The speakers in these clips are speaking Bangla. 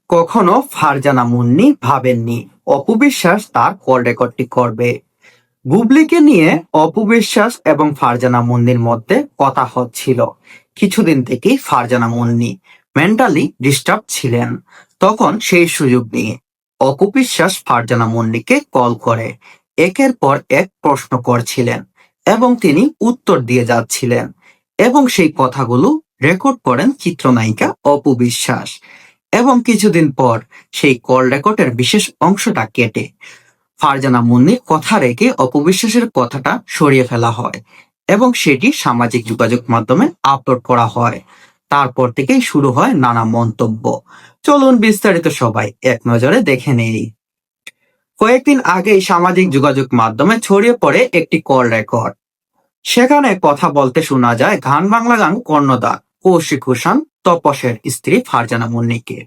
কখনো ফারজানা মুন্নি ভাবেননি অপু বিশ্বাস তার কল রেকর্ডটি করবে। বুবলিকে নিয়ে অপু বিশ্বাস এবং ফারজানা মুন্নির মধ্যে কথা হচ্ছিল। কিছুদিন থেকেই ফারজানা মুন্নি মেন্টালি ডিস্টার্ব ছিলেন। তখন সেই সুযোগ নিয়ে অপু বিশ্বাস ফারজানা মুন্নিকে কল করে একের পর এক প্রশ্ন করছিলেন এবং তিনি উত্তর দিয়ে যাচ্ছিলেন এবং সেই কথাগুলো রেকর্ড করেন চিত্রনায়িকা অপু বিশ্বাস। এবং কিছুদিন পর সেই কল রেকর্ডের বিশেষ অংশটা কেটে ফারজানা মুন্নির কথা রেখে অপবিশ্বাসের কথাটা সরিয়ে ফেলা হয় এবং সেটি সামাজিক যোগাযোগ মাধ্যমে আপলোড করা হয়। তারপর থেকেই শুরু হয় নানা মন্তব্য। চলুন বিস্তারিত সবাই এক নজরে দেখে নেই। কয়েকদিন আগেই সামাজিক যোগাযোগ মাধ্যমে ছড়িয়ে পড়ে একটি কল রেকর্ড। সেখানে কথা বলতে শোনা যায় গান বাংলা গান কর্ণধার কৌশিক হোসেন তপসের স্ত্রী ফারজানা মুন্নিকে।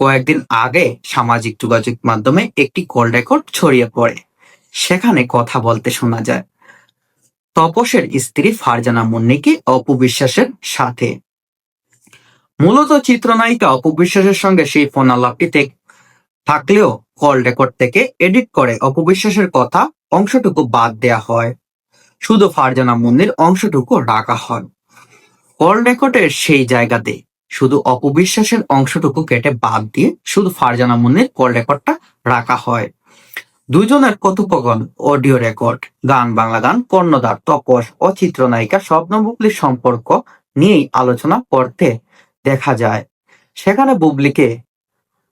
কয়েকদিন আগে সামাজিক যোগাযোগ মাধ্যমে একটি কল রেকর্ড ছড়িয়ে পড়ে। সেখানে কথা বলতে শোনা যায় তপসের স্ত্রী ফারজানা মুন্নিকে অপু বিশ্বাসের সাথে। মূলত চিত্রনায়িকা অপু বিশ্বাসের সঙ্গে সেই ফোন আলাপটি থাকলেও কল রেকর্ড থেকে এডিট করে অপু বিশ্বাসের কথা অংশটুকু বাদ দেয়া হয়, শুধু ফারজানা মুন্নির অংশটুকু রাখা হয়। কল রেকর্ডের সেই জায়গাতে শুধু অপবিশ্বাসের অংশটুকু কেটে বাদ দিয়ে শুধু ফারজানা মুন্নির কল রেকর্ডটা রাখা হয়। দুজনের কথোপকথন অডিও রেকর্ড, গান বাংলা গান কর্ণধার তপস ও চিত্রনায়িকা স্বপ্ন বুবলির সম্পর্ক নিয়েই আলোচনা করতে দেখা যায়। সেখানে বুবলিকে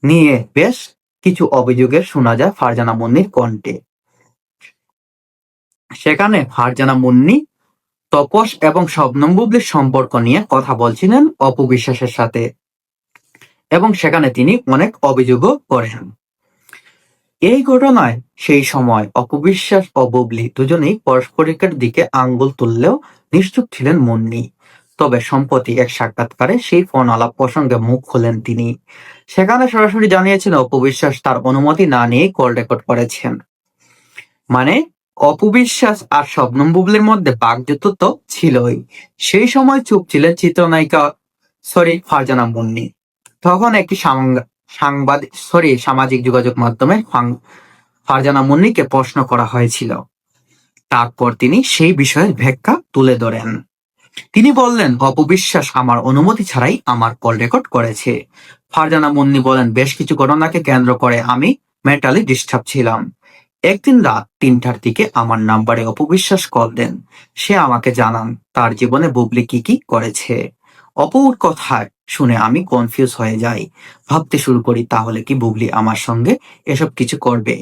নিয়ে বেশ কিছু অভিযোগের শোনা যায় ফারজানা মুন্নির কণ্ঠে। সেখানে ফারজানা মুন্নি তপস এবং শবনম বুবলির সম্পর্ক নিয়ে কথা বলছিলেন অপু বিশ্বাসের সাথে এবং সেখানে তিনি অনেক অভিযোগও করেন। এই ঘটনায় সেই সময় অপু বিশ্বাস ও বুবলি দুজনেই পরস্পরের দিকে আঙ্গুল তুললেও নিশ্চুপ ছিলেন মুন্নি। তবে সম্প্রতি এক সাক্ষাৎকারে সেই ফোন আলাপ প্রসঙ্গে মুখ খোলেন তিনি। সেখানে সরাসরি জানিয়েছেন অপু বিশ্বাস তার অনুমতি না নিয়ে কল রেকর্ড করেছেন। মানে অপু বিশ্বাস আর শবনম বুবলির মধ্যে বাকযুদ্ধ তো ছিলই। সেই সময় চুপ ছিলেন চিত্রনায়িকা ফারজানা মুন্নি। তখন একটি সামাজিক যোগাযোগ মাধ্যমে ফারজানা মুন্নিকে প্রশ্ন করা হয়েছিল। তারপর তিনি সেই বিষয়ের ব্যাখ্যা তুলে ধরেন। তিনি বললেন অপু বিশ্বাস আমার অনুমতি ছাড়াই আমার কল রেকর্ড করেছে। ফারজানা মুন্নি বলেন বেশ কিছু ঘটনাকে কেন্দ্র করে আমি মেন্টালি ডিস্টার্ব ছিলাম। একদিন রাত ৩টার দিকে আমার নাম্বারে অপু বিশ্বাস কল দেন। সে আমাকে জানান তার জীবনে বুবলি কি কি করেছে। অপুর কথায় শুনে আমি কনফিউজ হয়ে যাই, ভাবতে শুরু করি তাহলে কি বুবলি আমার সঙ্গে এসব কিছু করবে।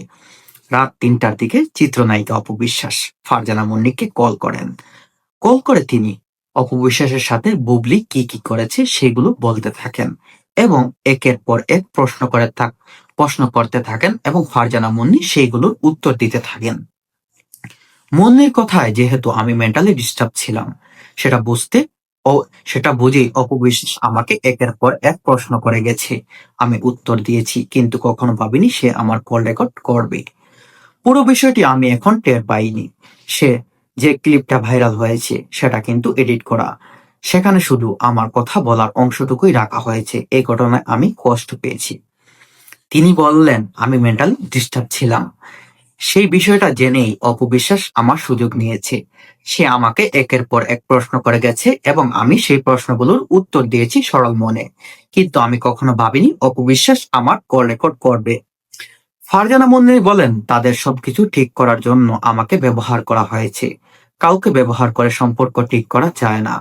রাত ৩টার দিকে চিত্রনায়িকা অপু বিশ্বাস ফারজানা মুন্নিকে কল করেন। কল করে তিনি অপু বিশ্বাসের সাথে বুবলি কি কি করেছে সেগুলো বলতে থাকেন এবং একের পর এক প্রশ্ন করতে থাকেন এবং ফারজানা মুন্নি সেইগুলোর উত্তর দিতে থাকেন। মুন্নির কথায় যেহেতু আমি মেন্টালি ডিস্টার্ব ছিলাম সেটা বুঝতে ও সেটা বুঝেই অপু বিশ্বাস আমাকে একের পর এক প্রশ্ন করে গেছে। আমি উত্তর দিয়েছি কিন্তু কখনো ভাবিনি সে আমার কল রেকর্ড করবে। পুরো বিষয়টি আমি এখন টের পাইনি। সে যে ক্লিপটা ভাইরাল হয়েছে সেটা কিন্তু এডিট করা। সেখানে শুধু আমার কথা বলার অংশটুকুই রাখা হয়েছে। এই ঘটনায় আমি কষ্ট পেয়েছি। তিনি বললেন আমি মেন্টাল ডিস্টার্ব ছিলাম। সেই বিষয়টা জেনেই অপু বিশ্বাস আমার সুযোগ নিয়েছে। সে আমাকে একের পর এক প্রশ্ন করে গেছে এবং আমি সেই প্রশ্নগুলোর উত্তর দিয়েছি সরল মনে। কিন্তু আমি কখনো ভাবিনি অপু বিশ্বাস আমার কল রেকর্ড করবে। ফারজানা মুন্নি বলেন তাদের সবকিছু ঠিক করার জন্য আমাকে ব্যবহার করা হয়েছে। কাউকে ব্যবহার করে সম্পর্ক ঠিক করা যায় না।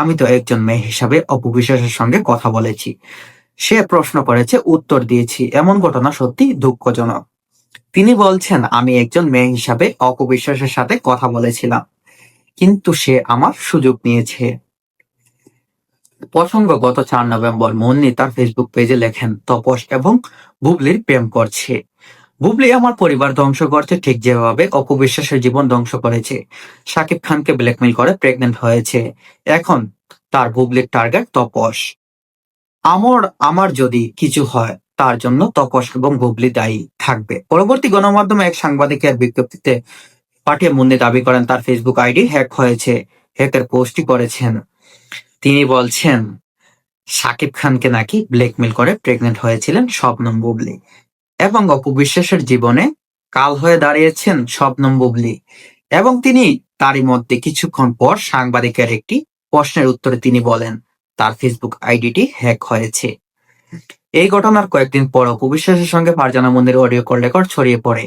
আমি তো একজন মেয়ে হিসাবে অপু বিশ্বাসের সঙ্গে কথা বলেছি। সে প্রশ্ন করেছে, উত্তর দিয়েছি। এমন ঘটনা সত্যি দুঃখজনক। তিনি বলছেন আমি একজন মেয়ে হিসাবে অপু বিশ্বাসের সাথে কথা বলেছিলাম কিন্তু সে আমার সুযোগ নিয়েছে। প্রসঙ্গ গত ৪ নভেম্বর মুন্নি তার ফেসবুক পেজে লেখেন তপস এবং বুবলির প্রেম করছে। বুবলি আমার পরিবার ধ্বংস করছে ঠিক যেভাবে অপু বিশ্বাসের জীবন ধ্বংস করেছে। শাকিব খানকে ব্ল্যাকমেল করে প্রেগনেন্ট হয়েছে। এখন তার বুবলির টার্গেট তপস। আমার যদি কিছু হয় তার জন্য তপস এবং বুবলি দায়ী থাকবে। পরবর্তী গণমাধ্যমে এক সাংবাদিকের বিজ্ঞপ্তিতে পাঠিয়ে মুন্নি দাবি করেন তার ফেসবুক আইডি হ্যাক হয়েছে। হ্যাকের পোস্টই করেছেন। তিনি বলছেন শাকিব খানকে নাকি ব্ল্যাকমেল করে প্রেগনেন্ট হয়েছিলেন শবনম বুবলী এবং অপু বিশ্বাসের জীবনে কাল হয়ে দাঁড়িয়েছেন শবনম বুবলী এবং তিনি তারই মধ্যে কিছুক্ষণ পর সাংবাদিকের একটি প্রশ্নের উত্তরে তিনি বলেন তার ফেসবুক আইডিটি হ্যাক হয়েছে। এই ঘটনার কয়েকদিন পর অপু বিশ্বাসের সঙ্গে ফারজানা মন্দির অডিও কল রেকর্ড ছড়িয়ে পড়ে।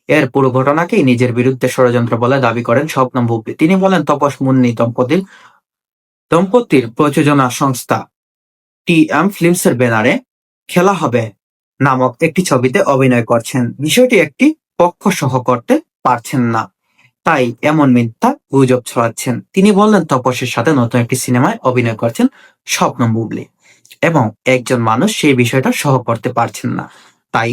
এর পুরো ঘটনাকেই নিজের বিরুদ্ধে ষড়যন্ত্র বলে দাবি করেন শবনম বুবলী। তিনি বলেন তপস মুন্নি দম্পতির প্রযোজনা সংস্থা টি.এম ফিল্মসের ব্যানারে খেলা হবে নামক একটি ছবিতে অভিনয় করছেন। বিষয়টি একটি পক্ষ সহ করতে পারছেন না, তাই এমন মিথ্যা গুজব ছড়াচ্ছেন। তিনি বললেন তপসের সাথে নতুন একটি সিনেমায় অভিনয় করছেন শবনম বুবলী এবং একজন মানুষ সেই বিষয়টা সহ করতে পারছেন না, তাই